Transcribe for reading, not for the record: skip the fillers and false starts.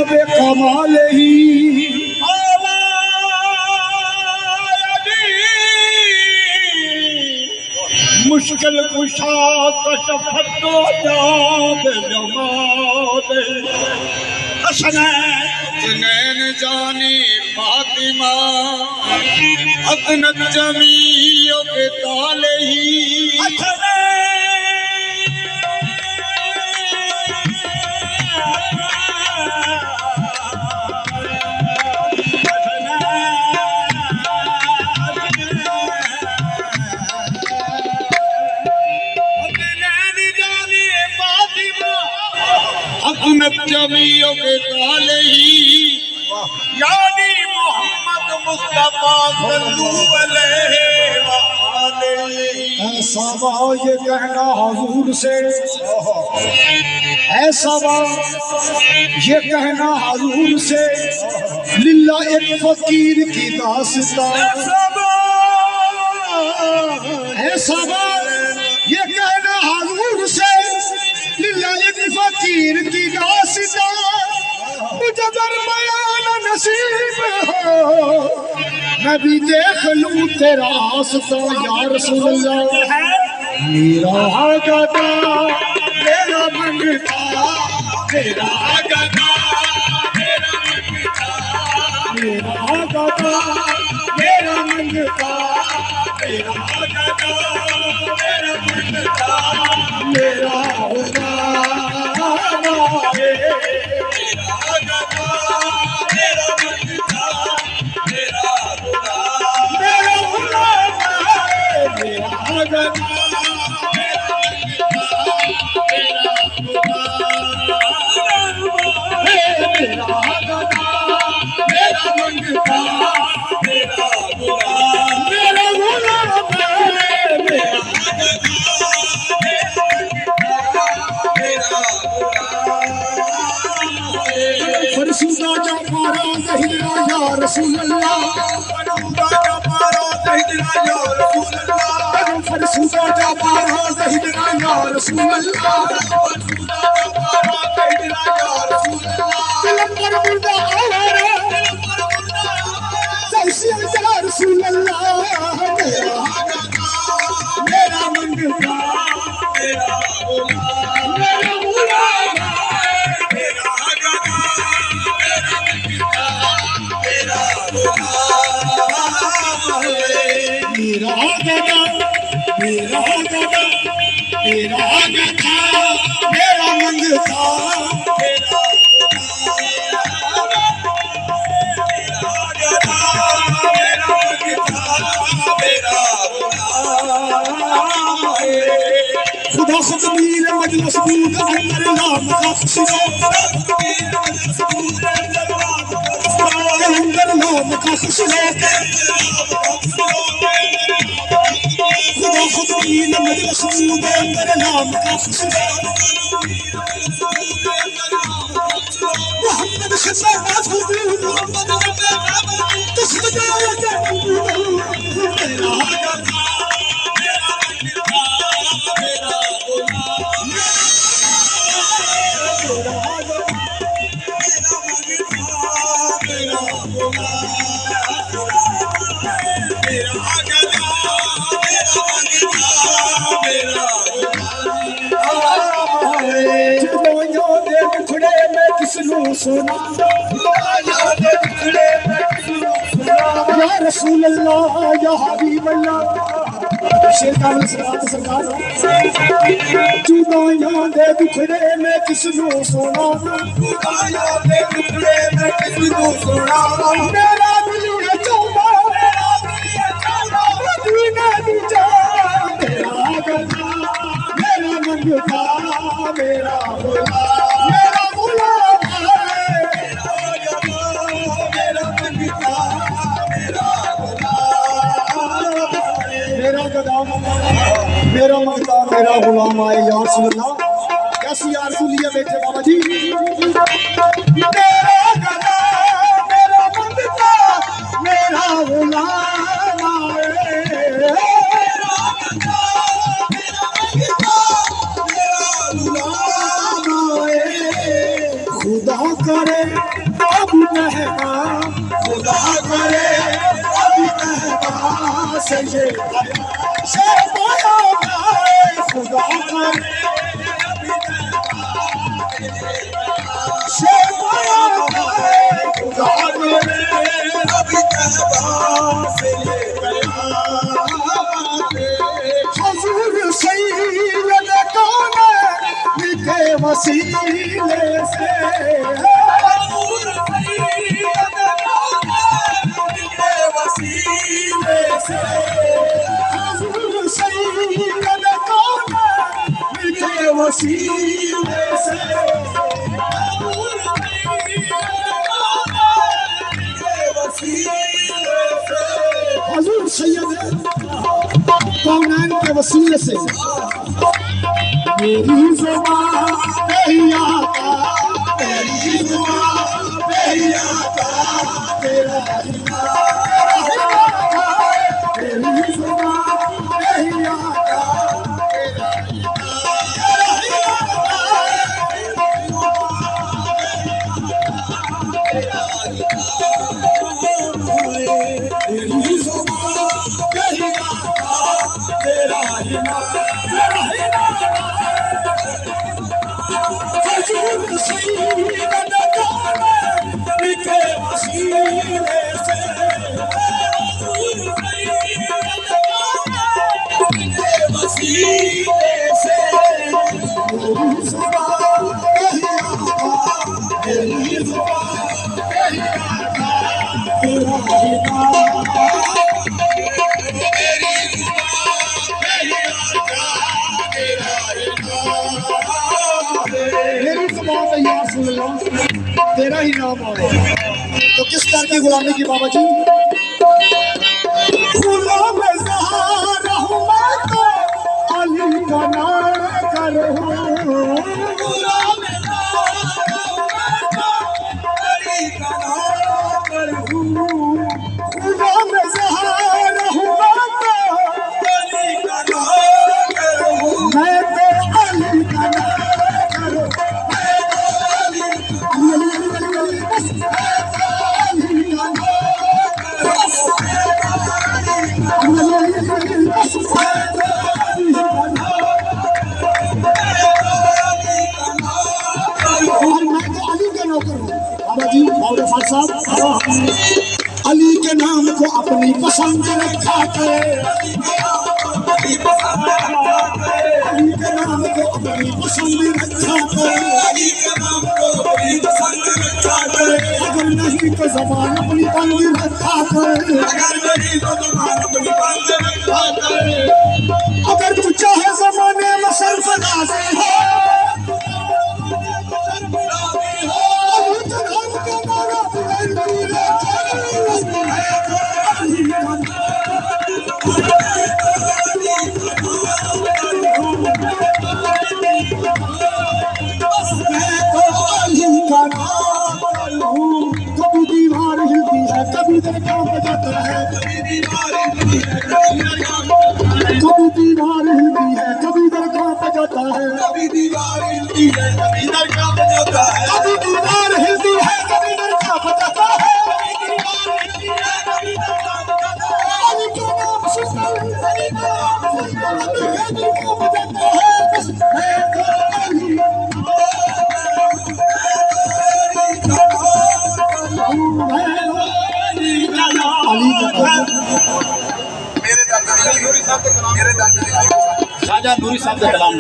बे कमाल ही मुश्किल कुशा कशफतो जाब जमाल हसनैन जानी फातिमा अदनत जमीयों के ताले ही जमीयों के ताले ही यानी मोहम्मद मुस्तफा सल्लल्लाहु अलैहि वसल्लम। ऐसा ये कहना हुजूर से, ऐसा ये कहना हुजूर से लिल्ला एक फकीर की दास्तान। ऐसा ये कहना हुजूर से लिल्ला एक फकीर की दास्तान। मुझे अगर बयान नसीब हो मैं भी देख लूं तेरा आस्था या रसूल अल्लाह। मेरा गदा मेरा मंगता मेरा गदा मेरा मंगता मेरा गदा मेरा मंगता मेरा गदा मेरा मंगता मेरा होगा फरसूदा जा पारा हिजरा या रसूल अल्लाह। फरसूदा जा पारा हिजरा या रसूल अल्लाह। फरसूदा जा पारा हिजरा या रसूल अल्लाह। फरसूदा जा पारा हिजरा या रसूल अल्लाह। कलंदर मुर्दा आवारा कलंदर मुर्दा सैसिया या रसूल अल्लाह। मेरा मंगता मेरा मेरा गदा मेरा गदा मेरा गदा मेरा मंगता मेरा गदा मेरा मंगता मेरा खुदा खतमीर मजलिस बूद अंदर नाम का खुशरो अंदर नाम का खुशरो खुदा खुतमीर मजलिस बूद अंदर नाम का खुशरो मोहम्मद खिदमत हुजूर मोहम्मद तस्बीह मेरा या रसूल अल्लाह या हबीब अल्लाह। शेरकान सरकार जुदाइयां दे दुखड़े में किसनू सुनावा जुदाइयां दे दुखड़े में किसनू सुनावा। मेरा दिल है चौबा मेरा दिल है चौबा मदीना दी जा मेरा गदा मेरा मंगता मेरा भोला मेरा भोला मेरा मंगता मेरा गदा मेरा मंगता मेरा गुलाम आए या रसूल अल्लाह। कैसी यार सुनिए बैठे बाबा जी। मेरा गदा मेरा मंगता मेरा गुलाम आए मेरा गदा मेरा मंगता मेरा गुलाम आए खुदा करे अभी कहना, खुदा करे अभी कहना से ये शर्माया मैं, खुदा करे शर्माया मैं, खुदा करे अभी कहना से ये हजूर सैयद कौन के वसीले से, हजूर सैयद कौन के वसीले से, हजूर सैयद कौन के वसीले से, हजूर सैयद कौनान के वसीले से मेरी ज़ुबान नहीं आता, मेरी ज़ुबान नहीं आता तेरा मेरी ज़ुबान नहीं आता मेरी ज़ुबान नहीं आता तेरा हजूर सैयद कौन के वसीले से, हजूर सैयद कौन के वसीले से मेरी ज़ुबान नहीं आता, मेरी ज़ुबान नहीं आता तेरा तेरा ही नाम हो। तो किस तरह की गुलामी की बाबा जी? गुलाम ज़हारा हूँ मैं तो अली का नाम करूँ, गुलाम ज़हारा हूँ मैं तो अली का नाम करूँ, गुलाम ज़हारा हूँ मैं तो अली का नाम करूँ, मैं तो अली का नाम करूँ, अली के नाम को अपनी पसंद रखा करे, अली के नाम को अपनी पसंद रखा करे, अली के नाम को अपनी पसंद रखा करे, अगर नहीं तो ज़बान अपनी बंद रखा करे, अगर नहीं तो ज़बान अपनी बंद रखा करे, अगर तू चाहे ज़माने में सरफराज़ी हो, कभी दीवार हिलती है कभी दरगाह पे जाता है, कभी दीवार हिलती है कभी दरगाह पे जाता है, कभी दीवार हिलती है कभी दरगाह पे जाता है, कभी दीवार हिलती है कभी दरगाह पे जाता है, अली के नाम सुनकर अली के नाम सुनकर दरगाह पे जाता है, बस मैं तो अली राजा नूरी साहब का कलाम